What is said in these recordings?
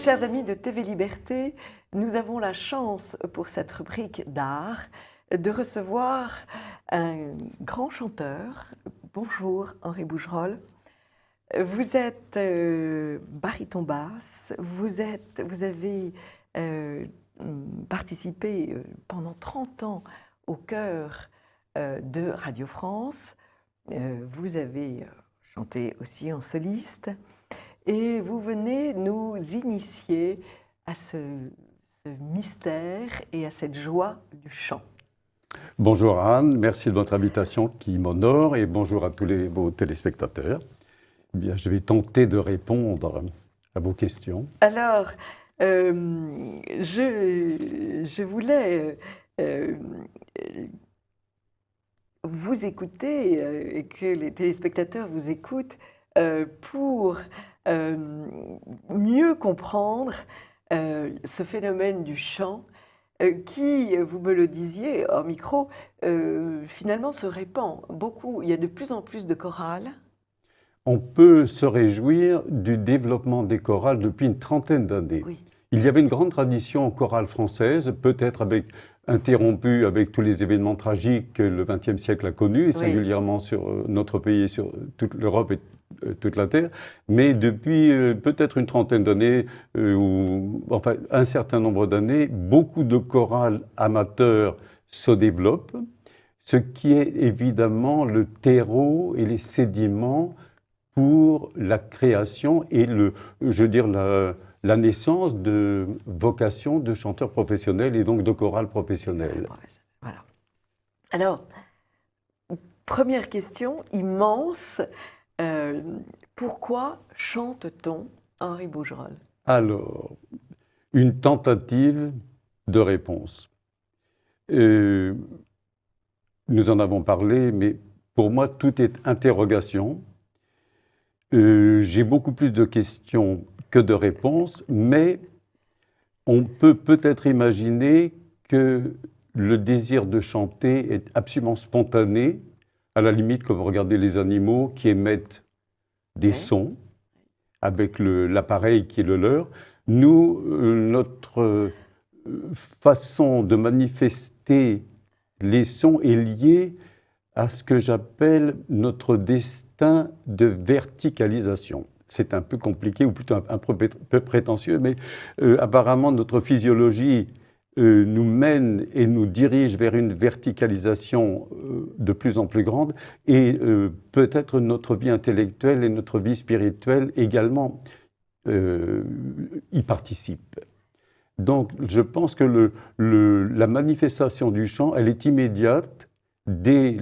Chers amis de TV Liberté, nous avons la chance pour cette rubrique d'art de recevoir un grand chanteur. Bonjour Henri Bougerolles. Vous êtes baryton basse, vous avez participé pendant 30 ans au chœur de Radio France. Vous avez chanté aussi en soliste et vous venez nous initier à ce mystère et à cette joie du chant. Bonjour Anne, merci de votre invitation qui m'honore et bonjour à tous vos téléspectateurs. Bien, je vais tenter de répondre à vos questions. Alors, je voulais vous écouter et que les téléspectateurs vous écoutent pour mieux comprendre ce phénomène du chant qui, vous me le disiez hors micro, finalement se répand beaucoup. Il y a de plus en plus de chorales. On peut se réjouir du développement des chorales depuis une trentaine d'années. Oui. Il y avait une grande tradition chorale française, peut-être interrompue avec tous les événements tragiques que le XXe siècle a connus, et singulièrement sur notre pays, sur toute l'Europe et toute la Terre. Mais depuis peut-être une trentaine d'années, ou enfin un certain nombre d'années, beaucoup de chorales amateurs se développent, ce qui est évidemment le terreau et les sédiments pour la création et la naissance de vocations de chanteurs professionnels et donc de chorales professionnelles. Voilà. Alors, première question immense, pourquoi chante-t-on Henri Bougerolles? Alors, une tentative de réponse. Nous en avons parlé, mais pour moi, tout est interrogation. J'ai beaucoup plus de questions que de réponses, mais on peut peut-être imaginer que le désir de chanter est absolument spontané, à la limite comme regarder les animaux qui émettent des sons avec l'appareil qui est le leur. Nous, notre façon de manifester les sons est liée à ce que j'appelle notre destin de verticalisation. C'est un peu compliqué, ou plutôt un peu prétentieux, mais apparemment notre physiologie nous mène et nous dirige vers une verticalisation de plus en plus grande, et peut-être notre vie intellectuelle et notre vie spirituelle également y participent. Donc je pense que la manifestation du chant, elle est immédiate dès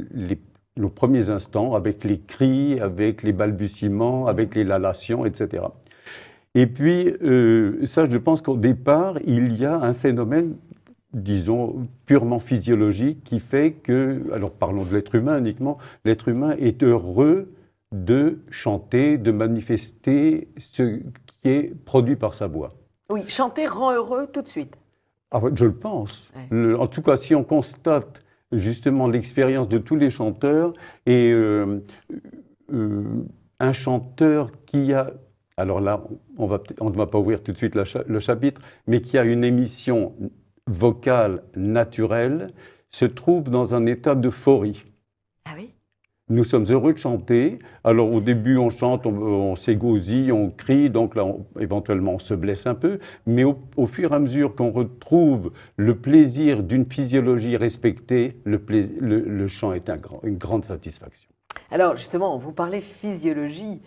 nos premiers instants, avec les cris, avec les balbutiements, avec les lalations, etc. Et puis, ça, je pense qu'au départ, il y a un phénomène, disons, purement physiologique qui fait que, alors parlons de l'être humain uniquement, l'être humain est heureux de chanter, de manifester ce qui est produit par sa voix. Oui, chanter rend heureux tout de suite. Ah, je le pense. Ouais. En tout cas, si on constate justement l'expérience de tous les chanteurs, et un chanteur qui a, alors là, on ne va pas ouvrir tout de suite le chapitre, mais qui a une émission vocale naturelle, se trouve dans un état d'euphorie. Ah oui? Nous sommes heureux de chanter. Alors au début, on chante, on s'égosille, on crie, donc là, éventuellement, on se blesse un peu. Mais au fur et à mesure qu'on retrouve le plaisir d'une physiologie respectée, le chant est une grande satisfaction. Alors justement, vous parlez physiologie,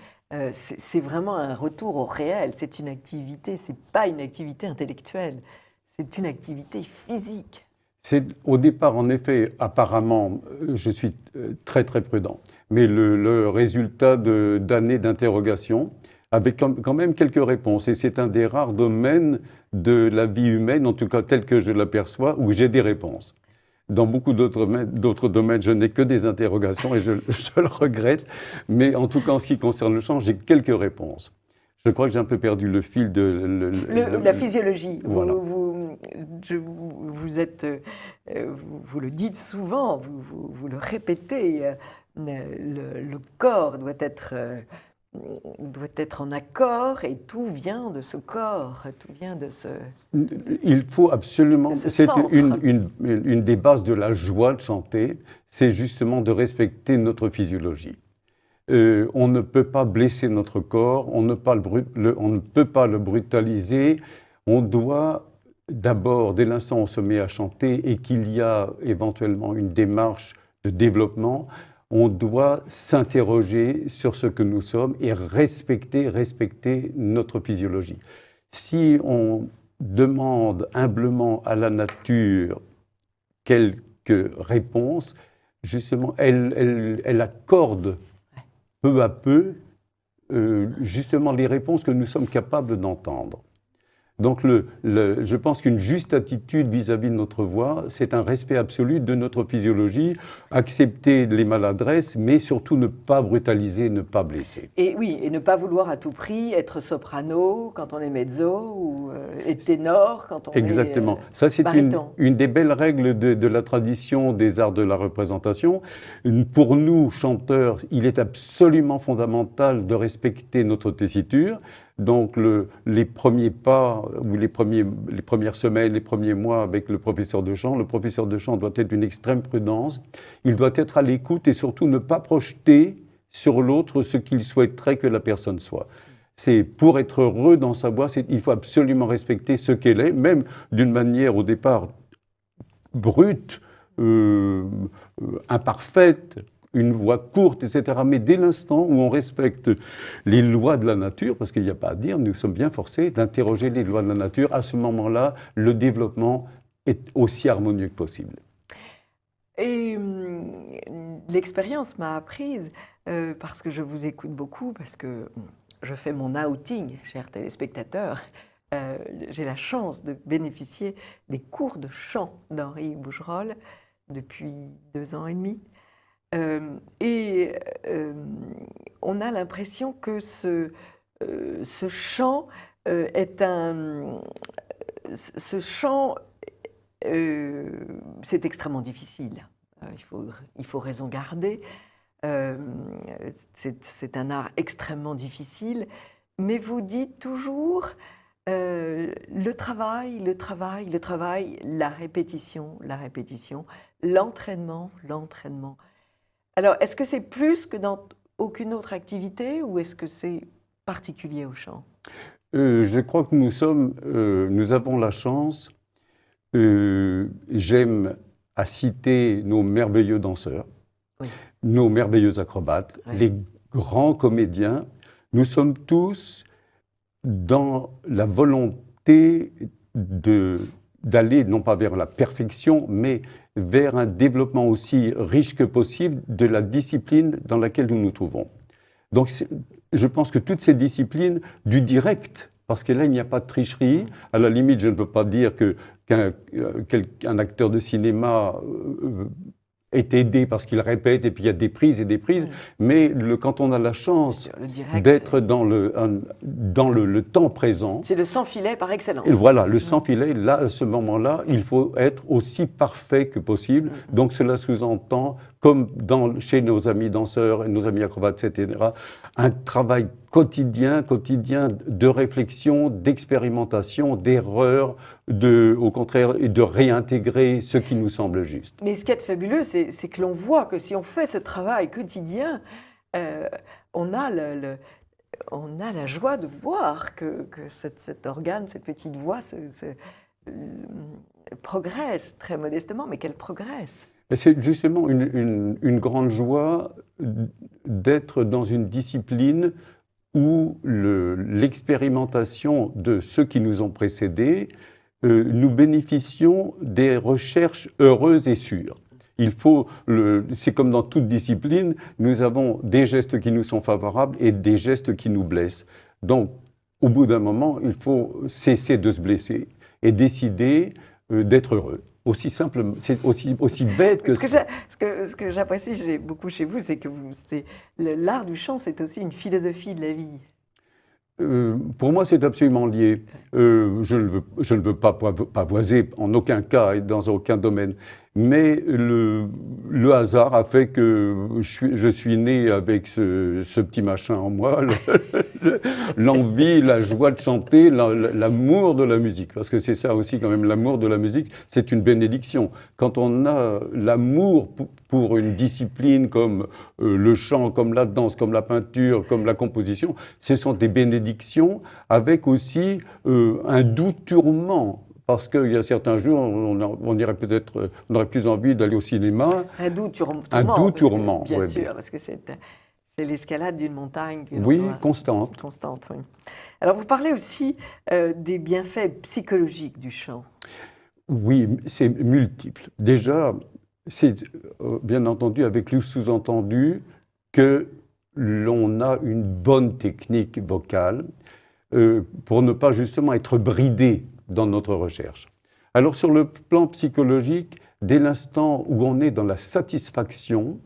c'est vraiment un retour au réel. C'est une activité, c'est pas une activité intellectuelle, c'est une activité physique. C'est au départ, en effet, apparemment, je suis très très prudent, mais le résultat d'années d'interrogation, avec quand même quelques réponses. Et c'est un des rares domaines de la vie humaine, en tout cas tel que je l'aperçois, où j'ai des réponses. Dans beaucoup d'autres domaines, je n'ai que des interrogations et je le regrette. Mais en tout cas, en ce qui concerne le chant, j'ai quelques réponses. Je crois que j'ai un peu perdu le fil de... la physiologie. Voilà. Vous le dites souvent, vous le répétez, le corps doit être doit être en accord et tout vient de ce corps, tout vient de ce... Il faut absolument, Ce c'est centre. une des bases de la joie de chanter, c'est justement de respecter notre physiologie. On ne peut pas blesser notre corps, on ne peut pas le brutaliser, on doit d'abord, dès l'instant où on se met à chanter et qu'il y a éventuellement une démarche de développement, on doit s'interroger sur ce que nous sommes et respecter notre physiologie. Si on demande humblement à la nature quelques réponses, justement, elle accorde peu à peu justement les réponses que nous sommes capables d'entendre. Donc je pense qu'une juste attitude vis-à-vis de notre voix, c'est un respect absolu de notre physiologie, accepter les maladresses, mais surtout ne pas brutaliser, ne pas blesser. Et oui, et ne pas vouloir à tout prix être soprano quand on est mezzo ou et ténor quand on Exactement. est Ça, c'est baryton. une des belles règles de la tradition des arts de la représentation. Pour nous, chanteurs, il est absolument fondamental de respecter notre tessiture. Donc les premiers pas, ou les premières semaines, les premiers mois avec le professeur de chant doit être d'une extrême prudence. Il doit être à l'écoute et surtout ne pas projeter sur l'autre ce qu'il souhaiterait que la personne soit. C'est pour être heureux dans sa voix, il faut absolument respecter ce qu'elle est, même d'une manière au départ brute, imparfaite, une voix courte, etc. Mais dès l'instant où on respecte les lois de la nature, parce qu'il n'y a pas à dire, nous sommes bien forcés d'interroger les lois de la nature, à ce moment-là, le développement est aussi harmonieux que possible. Et l'expérience m'a apprise, parce que je vous écoute beaucoup, parce que je fais mon outing, chers téléspectateurs, j'ai la chance de bénéficier des cours de chant d'Henri Bougerolles depuis 2 ans et demi. On a l'impression que ce chant est un... Ce chant, c'est extrêmement difficile. Il faut raison garder. C'est un art extrêmement difficile. Mais vous dites toujours le travail, la répétition, l'entraînement. Alors, est-ce que c'est plus que dans aucune autre activité ou est-ce que c'est particulier au chant? Je crois que nous avons la chance, j'aime à citer nos merveilleux danseurs, oui, nos merveilleux acrobates, oui, les grands comédiens. Nous sommes tous dans la volonté d'aller non pas vers la perfection, mais vers un développement aussi riche que possible de la discipline dans laquelle nous nous trouvons. Donc je pense que toutes ces disciplines du direct, parce que là il n'y a pas de tricherie, à la limite je ne peux pas dire qu'un acteur de cinéma est aidé parce qu'il répète et puis il y a des prises et des prises, oui, mais quand on a la chance d'être dans le temps présent... C'est le sans-filet par excellence. Et voilà, le sans-filet, là, à ce moment-là, il faut être aussi parfait que possible. Donc cela sous-entend, comme chez nos amis danseurs, nos amis acrobates, etc., un travail quotidien de réflexion, d'expérimentation, d'erreur, au contraire, de réintégrer ce qui nous semble juste. Mais ce qui est fabuleux, c'est que l'on voit que si on fait ce travail quotidien, on a la joie de voir que cet organe, cette petite voix progresse très modestement, mais qu'elle progresse. C'est justement une grande joie d'être dans une discipline où l'expérimentation de ceux qui nous ont précédés, nous bénéficions des recherches heureuses et sûres. C'est comme dans toute discipline, nous avons des gestes qui nous sont favorables et des gestes qui nous blessent. Donc, au bout d'un moment, il faut cesser de se blesser et décider d'être heureux. Aussi simple, c'est aussi bête que ça. Ce que j'apprécie beaucoup chez vous, c'est que l'art du chant, c'est aussi une philosophie de la vie. Pour moi, c'est absolument lié. Je ne veux pas pavoiser en aucun cas et dans aucun domaine. mais le hasard a fait que je suis né avec ce petit machin en moi, l'envie, la joie de chanter, l'amour de la musique. Parce que c'est ça aussi quand même, l'amour de la musique, c'est une bénédiction. Quand on a l'amour pour une discipline comme le chant, comme la danse, comme la peinture, comme la composition, ce sont des bénédictions avec aussi un doux tourment. Parce qu'il y a certains jours, on aurait plus envie d'aller au cinéma. Un doux tourment. Un doux tourment, bien ouais, sûr, parce que c'est l'escalade d'une montagne. Oui, constante. Constante, oui. Alors, vous parlez aussi des bienfaits psychologiques du chant. Oui, c'est multiple. Déjà, c'est bien entendu avec le sous-entendu que l'on a une bonne technique vocale pour ne pas justement être bridé dans notre recherche. Alors sur le plan psychologique, dès l'instant où on est dans la satisfaction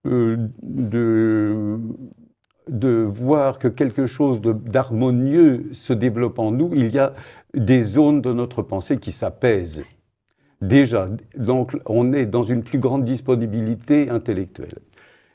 de voir que quelque chose d'harmonieux se développe en nous, il y a des zones de notre pensée qui s'apaisent. Déjà, donc on est dans une plus grande disponibilité intellectuelle.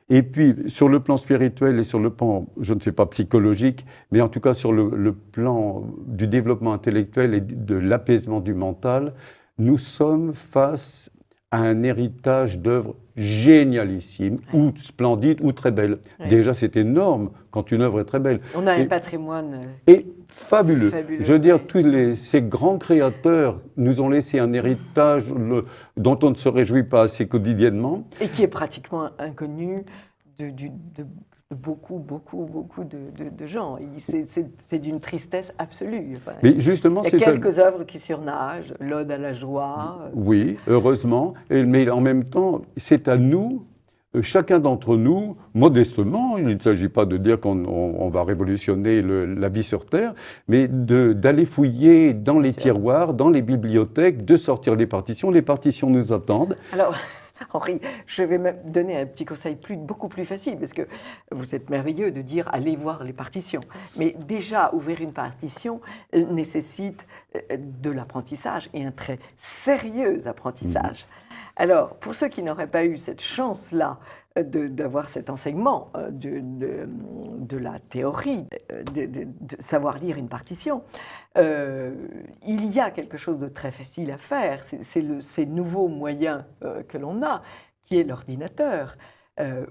Et puis, sur le plan spirituel et sur le plan, je ne sais pas, psychologique, mais en tout cas sur le plan du développement intellectuel et de l'apaisement du mental, nous sommes face à un héritage d'œuvres génialissimes, ou splendides, ou très belles. Oui. Déjà, c'est énorme quand une œuvre est très belle. On a un patrimoine... Et fabuleux. Je veux dire, ces grands créateurs nous ont laissé un héritage dont on ne se réjouit pas assez quotidiennement. Et qui est pratiquement inconnu de beaucoup de gens. C'est d'une tristesse absolue. Enfin, mais justement, il y a quelques œuvres qui surnagent, l'Ode à la joie. Oui, heureusement. Mais en même temps, c'est à nous, chacun d'entre nous, modestement, il ne s'agit pas de dire qu'on va révolutionner la vie sur Terre, mais d'aller fouiller dans les tiroirs, dans les bibliothèques, de sortir les partitions. Les partitions nous attendent. Alors, Henri, je vais même donner un petit conseil beaucoup plus facile, parce que vous êtes merveilleux de dire allez voir les partitions. Mais déjà, ouvrir une partition nécessite de l'apprentissage, et un très sérieux apprentissage. Alors, pour ceux qui n'auraient pas eu cette chance-là d'avoir cet enseignement de la théorie, de savoir lire une partition, il y a quelque chose de très facile à faire. C'est ces nouveaux moyens que l'on a, qui est l'ordinateur.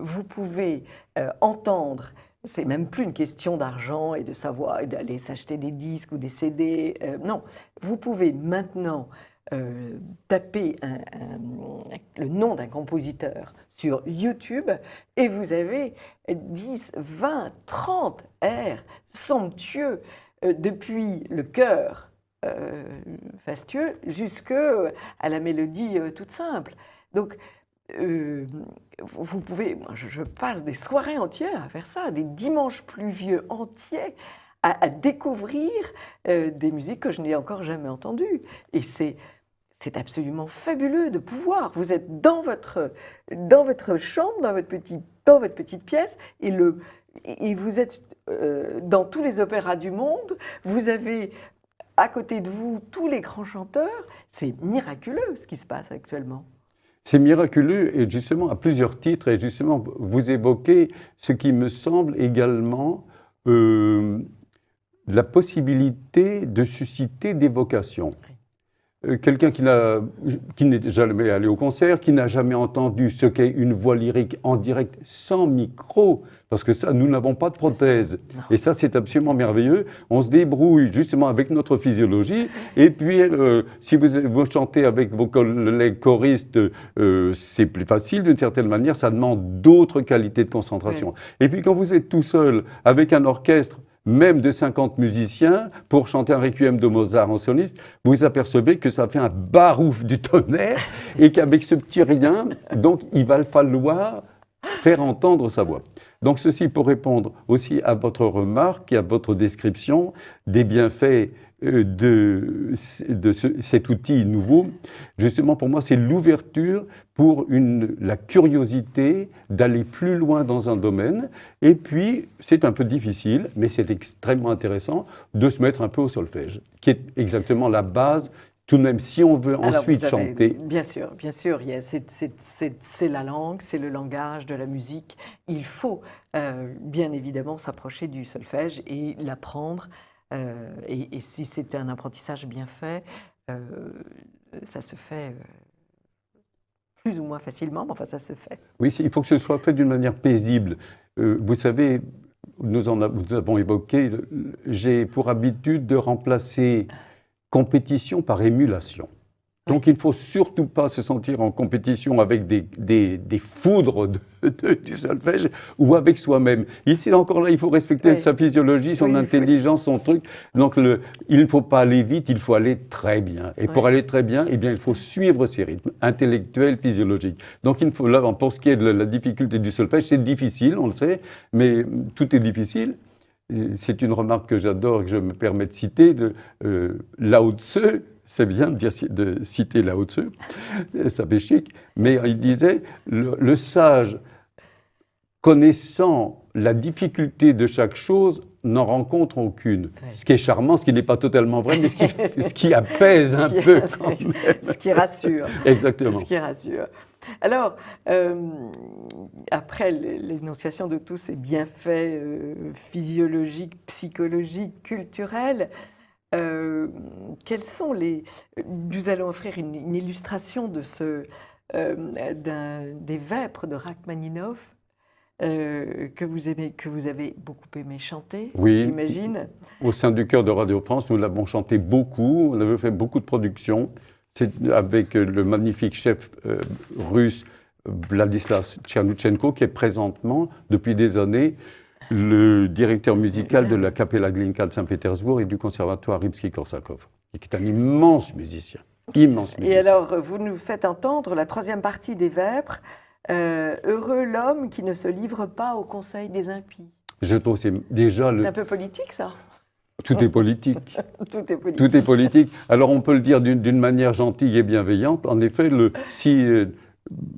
Vous pouvez entendre, c'est même plus une question d'argent et de savoir, et d'aller s'acheter des disques ou des CD. Non, vous pouvez maintenant taper le nom d'un compositeur sur YouTube et vous avez 10, 20, 30 airs somptueux depuis le chœur fastueux jusqu'à la mélodie toute simple. Donc, vous pouvez, je passe des soirées entières à faire ça, des dimanches pluvieux entiers à découvrir des musiques que je n'ai encore jamais entendues. Et c'est absolument fabuleux de pouvoir. Vous êtes dans votre chambre, dans votre petite pièce, et vous êtes dans tous les opéras du monde. Vous avez à côté de vous tous les grands chanteurs. C'est miraculeux ce qui se passe actuellement. C'est miraculeux, et justement à plusieurs titres, et justement vous évoquez ce qui me semble également la possibilité de susciter des vocations. Quelqu'un qui n'est jamais allé au concert, qui n'a jamais entendu ce qu'est une voix lyrique en direct sans micro, parce que ça, nous n'avons pas de prothèse. Et ça, c'est absolument merveilleux. On se débrouille justement avec notre physiologie. Et puis, si vous chantez avec vos collègues choristes, c'est plus facile d'une certaine manière. Ça demande d'autres qualités de concentration. Oui. Et puis, quand vous êtes tout seul avec un orchestre, même de 50 musiciens, pour chanter un requiem de Mozart en soliste, vous apercevez que ça fait un barouf du tonnerre et qu'avec ce petit rien, donc il va falloir faire entendre sa voix. Donc ceci pour répondre aussi à votre remarque et à votre description des bienfaits de cet outil nouveau. Justement, pour moi, c'est l'ouverture pour la curiosité d'aller plus loin dans un domaine. Et puis, c'est un peu difficile, mais c'est extrêmement intéressant de se mettre un peu au solfège, qui est exactement la base tout de même, si on veut Alors, ensuite vous avez- chanter, Bien sûr, c'est la langue, c'est le langage de la musique. Il faut bien évidemment s'approcher du solfège et l'apprendre. Et si c'est un apprentissage bien fait, ça se fait plus ou moins facilement, mais enfin ça se fait. oui, il faut que ce soit fait d'une manière paisible. Vous savez, nous avons évoqué, j'ai pour habitude de remplacer compétition par émulation. Donc, il ne faut surtout pas se sentir en compétition avec des foudres du solfège ou avec soi-même. Ici, encore là, il faut respecter Oui. sa physiologie, son Oui, intelligence, son truc. Donc, il ne faut pas aller vite, il faut aller très bien. Et pour Oui. aller très bien, eh bien, il faut suivre ces rythmes intellectuels, physiologiques. Donc, il faut, là, pour ce qui est de la difficulté du solfège, c'est difficile, on le sait, mais tout est difficile. C'est une remarque que j'adore et que je me permets de citer de Lao Tse. C'est bien de citer Lao Tse, ça fait chic, mais il disait le sage, connaissant la difficulté de chaque chose, n'en rencontre aucune. Oui. Ce qui est charmant, ce qui n'est pas totalement vrai, mais ce qui apaise un peu quand même. Ce qui rassure. Exactement. Ce qui rassure. Alors, après l'énonciation de tous ces bienfaits physiologiques, psychologiques, culturels, quels sont les... Nous allons offrir une illustration de des vêpres de Rachmaninoff que vous avez beaucoup aimé chanter, Oui. j'imagine. Au sein du chœur de Radio France, nous l'avons chanté beaucoup, on avait fait beaucoup de productions. C'est avec le magnifique chef russe Vladislas Tchernouchenko, qui est présentement, depuis des années, le directeur musical de la Kapella Glinka de Saint-Pétersbourg et du conservatoire Rimsky-Korsakov, qui est un immense musicien. Immense musicien. Et alors, vous nous faites entendre la troisième partie des Vêpres, Heureux l'homme qui ne se livre pas au conseil des impies. Je trouve que c'est déjà C'est un peu politique, ça. Tout est politique. Tout est politique. Tout est politique. Alors on peut le dire d'une manière gentille et bienveillante. En effet, si,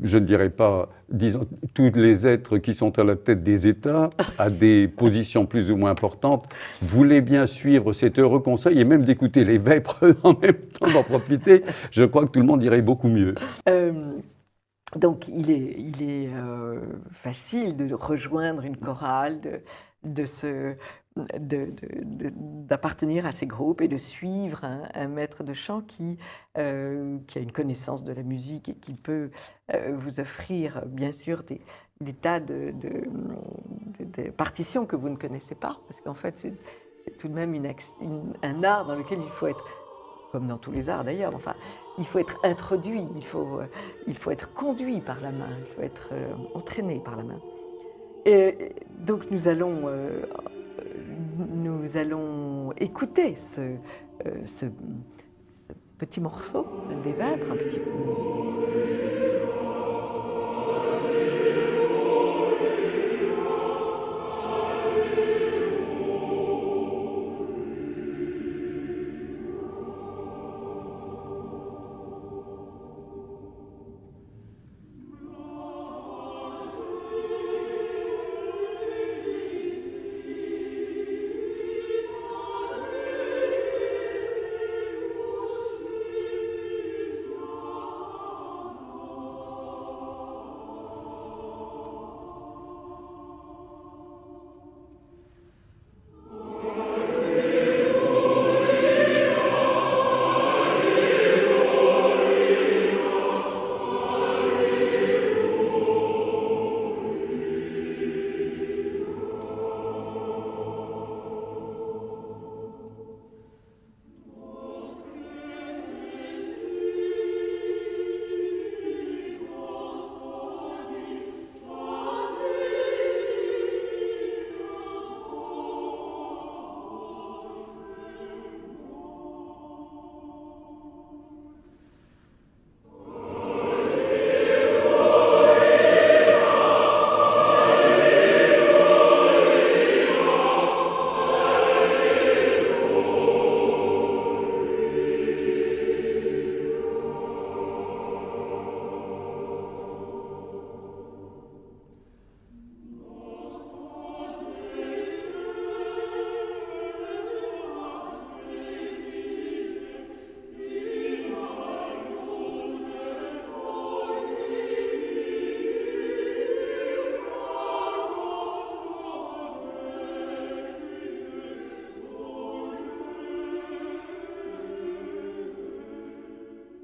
je ne dirais pas, disons, tous les êtres qui sont à la tête des États, à des positions plus ou moins importantes, voulaient bien suivre cet heureux conseil et même d'écouter les vêpres en même temps d'en profiter, je crois que tout le monde irait beaucoup mieux. Donc il est facile de rejoindre une chorale, d'appartenir à ces groupes et de suivre un maître de chant qui a une connaissance de la musique et qui peut vous offrir bien sûr des tas de partitions que vous ne connaissez pas, parce qu'en fait c'est tout de même un art dans lequel il faut être, comme dans tous les arts d'ailleurs, enfin, il faut être introduit, il faut être conduit par la main, il faut être entraîné par la main. Et donc nous allons écouter ce petit morceau des Vêpres, un petit...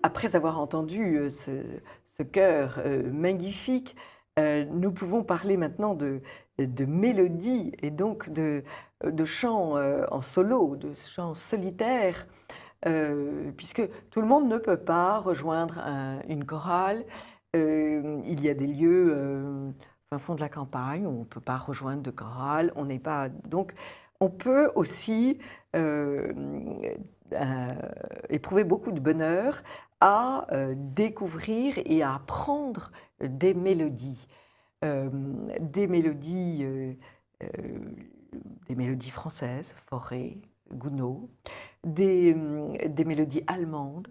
après avoir entendu ce chœur magnifique, nous pouvons parler maintenant de mélodie et donc de chants en solo, de chants solitaires, puisque tout le monde ne peut pas rejoindre une chorale. Il y a des lieux fin fond de la campagne où on ne peut pas rejoindre de chorale, on n'est pas... Donc, on peut aussi éprouver beaucoup de bonheur à découvrir et à apprendre des mélodies. Des mélodies françaises, Fauré, Gounod, des mélodies allemandes,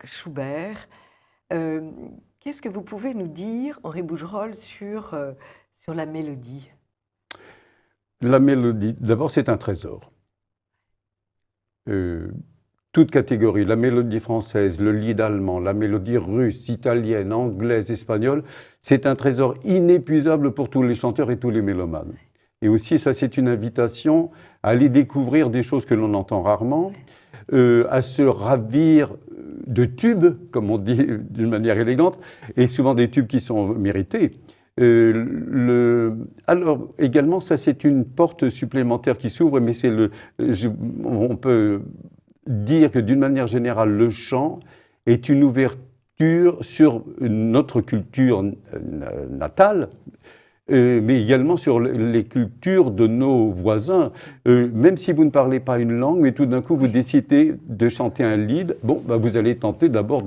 Schubert. Qu'est-ce que vous pouvez nous dire, Henri Bougerolles, sur la mélodie? La mélodie, d'abord, c'est un trésor. Toute catégorie, la mélodie française, le lied allemand, la mélodie russe, italienne, anglaise, espagnole, c'est un trésor inépuisable pour tous les chanteurs et tous les mélomanes. Et aussi, ça, c'est une invitation à aller découvrir des choses que l'on entend rarement, à se ravir de tubes, comme on dit d'une manière élégante, et souvent des tubes qui sont mérités. Alors, également, ça, c'est une porte supplémentaire qui s'ouvre, mais on peut dire que d'une manière générale, le chant est une ouverture sur notre culture natale, mais également sur les cultures de nos voisins. Même si vous ne parlez pas une langue, mais tout d'un coup vous décidez de chanter un lied, vous allez tenter d'abord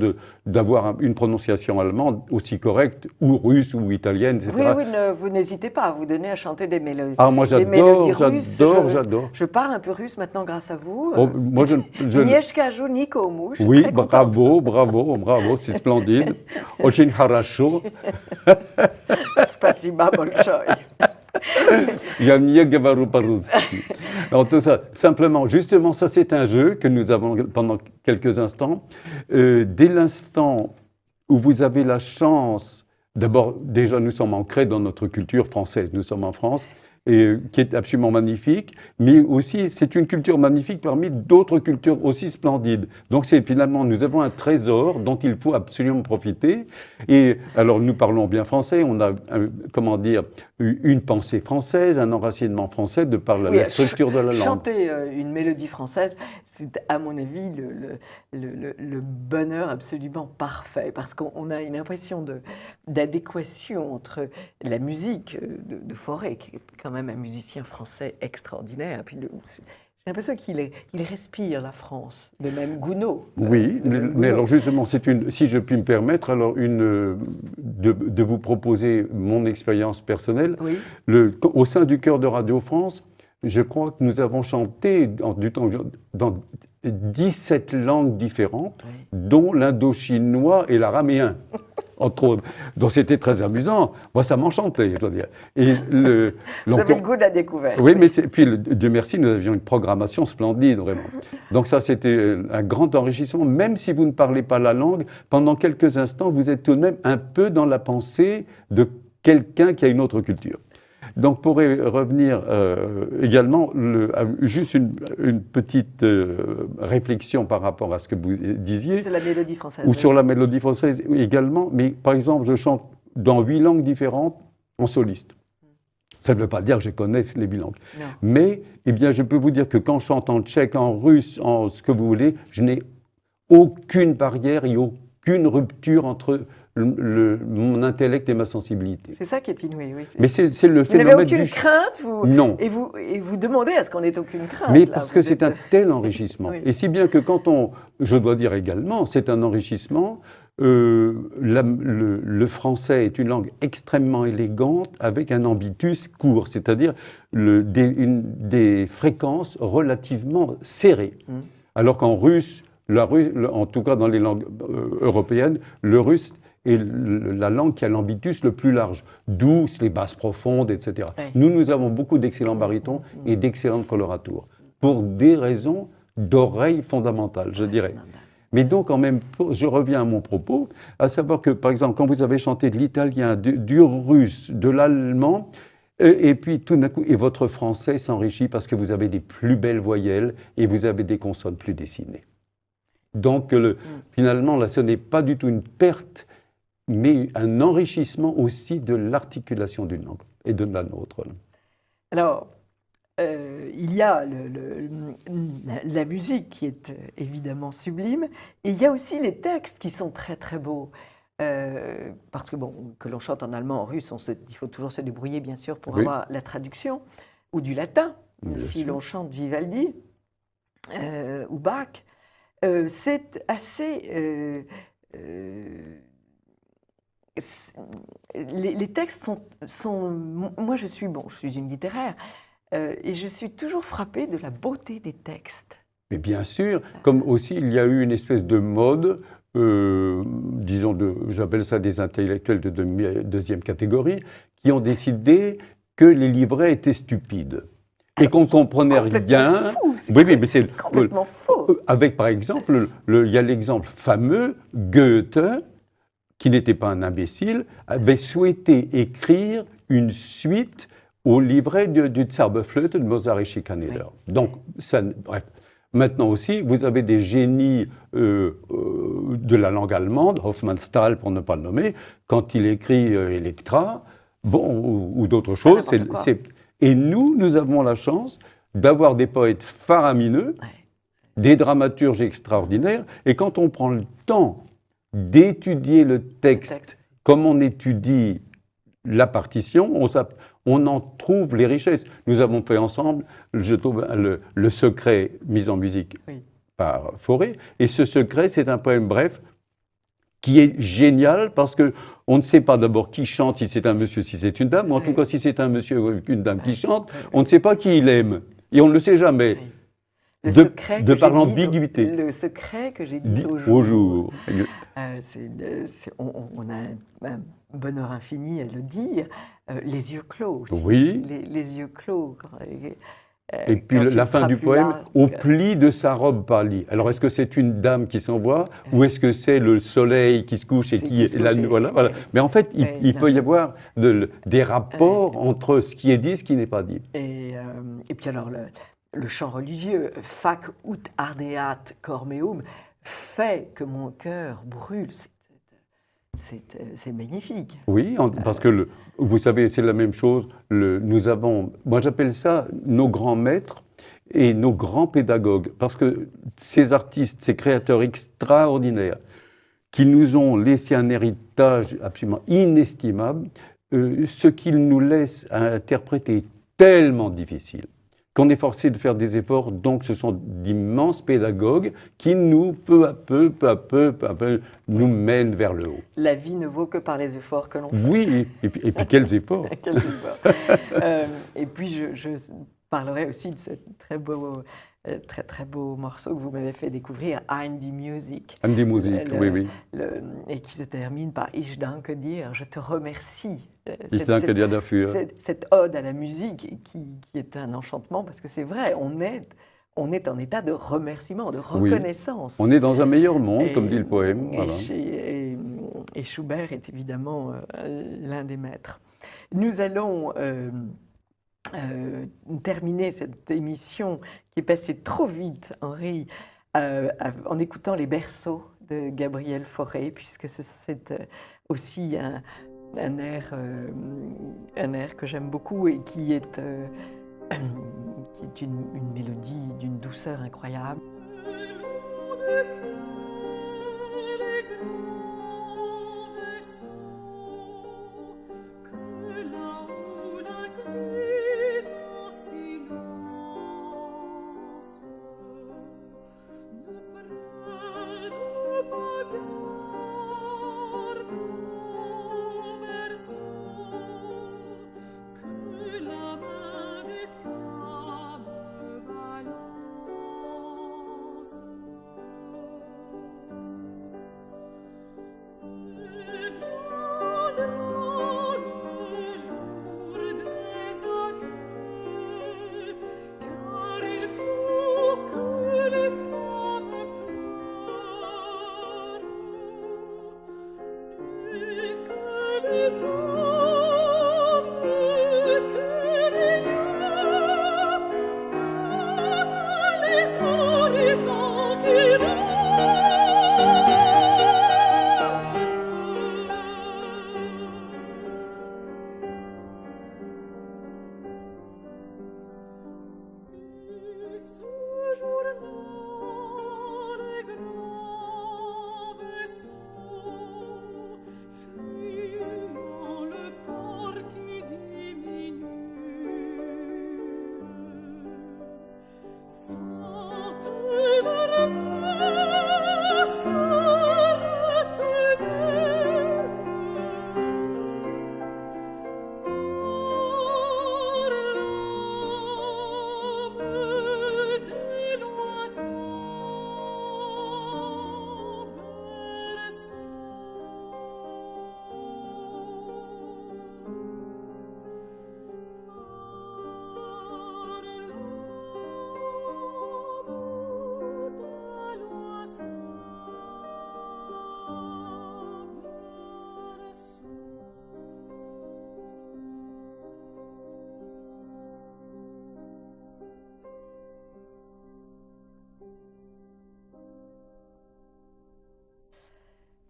d'avoir une prononciation allemande aussi correcte, ou russe, ou italienne, etc. Oui, vous n'hésitez pas à vous donner à chanter des mélodies. Ah, moi j'adore. Je parle un peu russe maintenant grâce à vous. Moi Agnieszka Nikomush. Oui, bravo, c'est splendide. Очень хорошо. Spasiba Bolshoi. Я не говорю по-русски. Alors tout ça, simplement, justement, ça c'est un jeu que nous avons pendant quelques instants. Dès l'instant où vous avez la chance, d'abord, déjà nous sommes ancrés dans notre culture française, nous sommes en France, et qui est absolument magnifique, mais aussi c'est une culture magnifique parmi d'autres cultures aussi splendides. Donc c'est finalement, nous avons un trésor dont il faut absolument profiter. Et alors nous parlons bien français, on a, une pensée française, un enracinement français de par la structure de la langue. Chanter une mélodie française, c'est à mon avis le bonheur absolument parfait, parce qu'on a une impression d'adéquation entre la musique de Fauré, qui est quand même un musicien français extraordinaire, et puis j'ai l'impression qu'il respire la France, de même Gounod. Oui, mais alors justement, si je puis me permettre, alors de vous proposer mon expérience personnelle. Oui. Au sein du chœur de Radio France, je crois que nous avons chanté dans 17 langues différentes, oui, dont l'indo-chinois et l'araméen, entre autres. Donc c'était très amusant. Moi, ça m'enchantait, je dois dire. Et vous avez le goût de la découverte. Oui, mais puis, Dieu merci, nous avions une programmation splendide, vraiment. Donc ça, c'était un grand enrichissement. Même si vous ne parlez pas la langue, pendant quelques instants, vous êtes tout de même un peu dans la pensée de quelqu'un qui a une autre culture. Donc, pour revenir également, juste une petite réflexion par rapport à ce que vous disiez. Sur la mélodie française. Ou sur la mélodie française également. Mais par exemple, je chante dans 8 langues différentes en soliste. Ça ne veut pas dire que je connaisse les 8 langues. Non. Mais, eh bien, je peux vous dire que quand je chante en tchèque, en russe, en ce que vous voulez, je n'ai aucune barrière et aucune rupture entre mon intellect et ma sensibilité. C'est ça qui est inouï, oui. Mais c'est le phénomène. Vous n'avez aucune crainte, non. Et vous demandez à ce qu'on n'ait aucune crainte. Mais parce que c'est un tel enrichissement. Oui. Et si bien que je dois dire également, c'est un enrichissement. Le français est une langue extrêmement élégante avec un ambitus court, c'est-à-dire des fréquences relativement serrées. Alors qu'en russe, en tout cas dans les langues européennes, le russe est la langue qui a l'ambitus le plus large, douce, les basses profondes, etc. Oui. Nous avons beaucoup d'excellents barytons et d'excellentes coloratours, pour des raisons d'oreille fondamentales, je dirais. Mais donc, je reviens à mon propos, à savoir que, par exemple, quand vous avez chanté de l'italien, du russe, de l'allemand, et puis tout d'un coup, et votre français s'enrichit parce que vous avez des plus belles voyelles et vous avez des consonnes plus dessinées. Donc, finalement, là, ce n'est pas du tout une perte, mais un enrichissement aussi de l'articulation d'une langue et de la nôtre. Alors, il y a la musique qui est évidemment sublime, et il y a aussi les textes qui sont très très beaux. Parce que, bon, que l'on chante en allemand, en russe, il faut toujours se débrouiller, bien sûr, pour avoir la traduction, ou du latin, si l'on chante Vivaldi ou Bach. C'est assez... les textes sont... Moi, je suis une littéraire, et je suis toujours frappée de la beauté des textes. Mais bien sûr, comme aussi il y a eu une espèce de mode, disons, j'appelle ça des intellectuels de deuxième catégorie, qui ont décidé que les livrets étaient stupides. Et qu'on ne comprenait rien. Fou, oui, mais c'est complètement faux. Avec, par exemple, il y a l'exemple fameux, Goethe, qui n'était pas un imbécile, avait souhaité écrire une suite au livret du Zauberflöte de Mozart et Schikaneder. Oui. Donc, bref. Maintenant aussi, vous avez des génies de la langue allemande, Hofmannsthal pour ne pas le nommer, quand il écrit Elektra, ou d'autres choses. Et nous avons la chance d'avoir des poètes faramineux, des dramaturges extraordinaires, et quand on prend le temps d'étudier le texte comme on étudie la partition, on en trouve les richesses. Nous avons fait ensemble, je trouve, le secret mis en musique par Fauré, et ce secret, c'est un poème bref qui est génial parce que on ne sait pas d'abord qui chante, si c'est un monsieur, si c'est une dame, ou en tout cas si c'est un monsieur ou une dame qui chante, on ne sait pas qui il aime. Et on ne le sait jamais, de par l'ambiguïté. Le secret que j'ai dit au jour. On a un bonheur infini à le dire, les yeux clos aussi. Oui. Les yeux clos. Et puis la fin du poème, au pli de sa robe pâlie. Alors est-ce que c'est une dame qui s'envoie ou est-ce que c'est le soleil qui se couche et qui est là, voilà. Mais en fait, il peut y avoir des rapports entre ce qui est dit et ce qui n'est pas dit. Et puis alors le chant religieux, fac ut ardeat cor meum, fait que mon cœur brûle. C'est magnifique. Oui, parce que vous savez, c'est la même chose. Moi j'appelle ça nos grands maîtres et nos grands pédagogues, parce que ces artistes, ces créateurs extraordinaires, qui nous ont laissé un héritage absolument inestimable, ce qu'ils nous laissent à interpréter est tellement difficile qu'on est forcé de faire des efforts. Donc ce sont d'immenses pédagogues qui nous, peu à peu, nous mènent vers le haut. La vie ne vaut que par les efforts que l'on fait. Oui, et puis quels efforts. Quels efforts. Et puis je parlerai aussi de ce très beau morceau que vous m'avez fait découvrir, Ein die Musik. Ein die Musik, oui. Et qui se termine par Ich danke dir, je te remercie. Ich danke dir dafür. Cette ode à la musique qui est un enchantement, parce que c'est vrai, on est en état de remerciement, de reconnaissance. Oui. On est dans un meilleur monde, comme dit le poème. Voilà. Et Schubert est évidemment l'un des maîtres. Nous allons terminer cette émission qui est passée trop vite, Henri, en écoutant les berceaux de Gabriel Fauré, puisque c'est aussi un air que j'aime beaucoup et qui est une mélodie d'une douceur incroyable.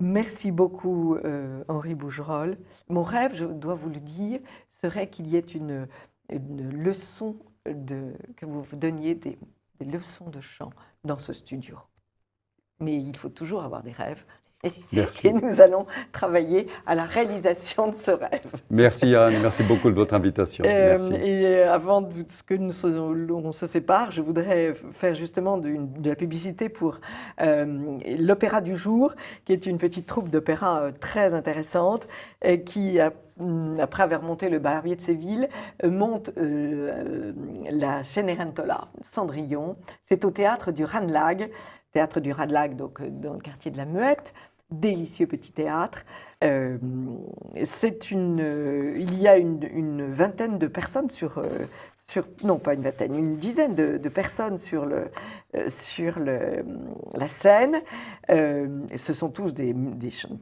Merci beaucoup, Henri Bougerolles. Mon rêve, je dois vous le dire, serait qu'il y ait une leçon, que vous donniez des leçons de chant dans ce studio. Mais il faut toujours avoir des rêves. Merci. Et nous allons travailler à la réalisation de ce rêve. Merci Anne, merci beaucoup de votre invitation. Merci. Et avant que on se sépare, je voudrais faire justement de la publicité pour l'Opéra du Jour, qui est une petite troupe d'opéra très intéressante, qui, après avoir monté le Barbier de Séville, monte la Cenerentola, Cendrillon. C'est au théâtre du Ranelagh, donc dans le quartier de la Muette. Délicieux petit théâtre. Il y a une vingtaine de personnes non pas une vingtaine, une dizaine de personnes sur la scène. Ce sont tous des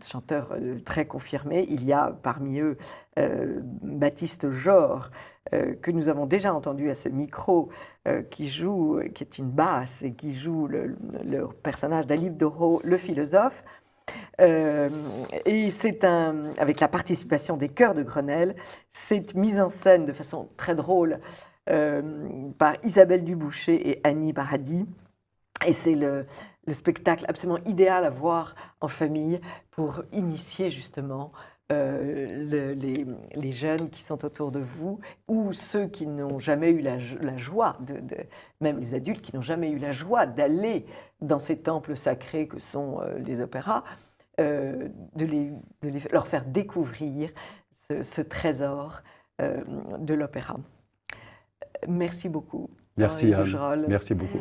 chanteurs très confirmés. Il y a parmi eux Baptiste Jor, que nous avons déjà entendu à ce micro, qui est une basse et qui joue le personnage d'Alip Doro, le philosophe. Et c'est avec la participation des chœurs de Grenelle, c'est mise en scène de façon très drôle par Isabelle Duboucher et Annie Paradis. Et c'est le spectacle absolument idéal à voir en famille pour initier justement les jeunes qui sont autour de vous, ou ceux qui n'ont jamais eu la joie, même les adultes qui n'ont jamais eu la joie d'aller dans ces temples sacrés que sont les opéras, leur faire découvrir ce trésor de l'opéra. Merci beaucoup. Merci Anne, merci beaucoup.